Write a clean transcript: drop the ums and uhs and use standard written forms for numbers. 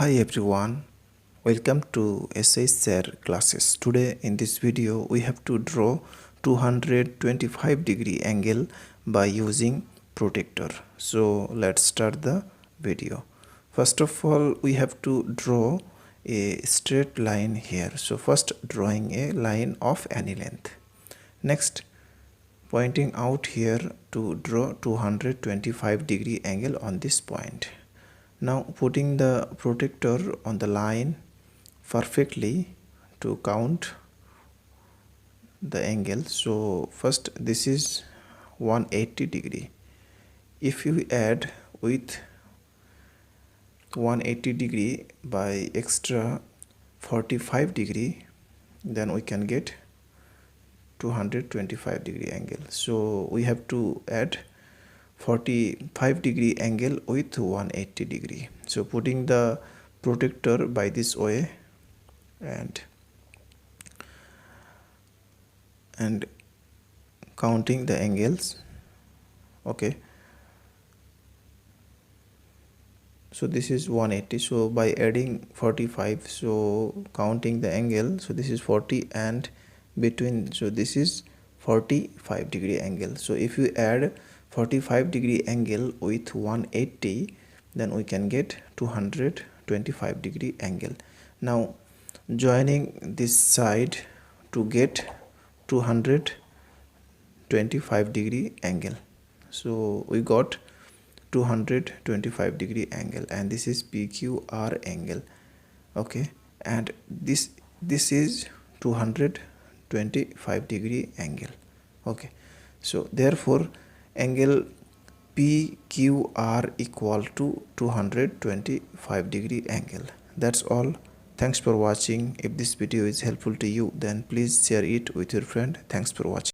Hi everyone, welcome to share classes. Today in this video we have to draw 225-degree angle by using protractor. So let's start the video. First of all, we have to draw a straight line here. So first, drawing a line of any length. Next, pointing out here to draw 225-degree angle on this point. Now putting the protractor on the line perfectly to count the angle. So first, this is 180-degree. If you add with 180-degree by extra 45-degree, then we can get 225-degree angle. So we have to add 45-degree angle with 180-degree. So putting the protractor by this way and counting the angles. Okay, so this is 180. So by adding 45, so counting the angle, so this is 40 and between, so this is 45-degree angle. So if you add 45-degree angle with 180, then we can get 225-degree angle. Now joining this side to get 225-degree angle. So we got 225-degree angle, and this is PQR angle. Okay, and this is 225-degree angle. Okay, so therefore angle PQR equal to 225-degree angle. That's all. Thanks for watching. If this video is helpful to you, then please share it with your friend. Thanks for watching.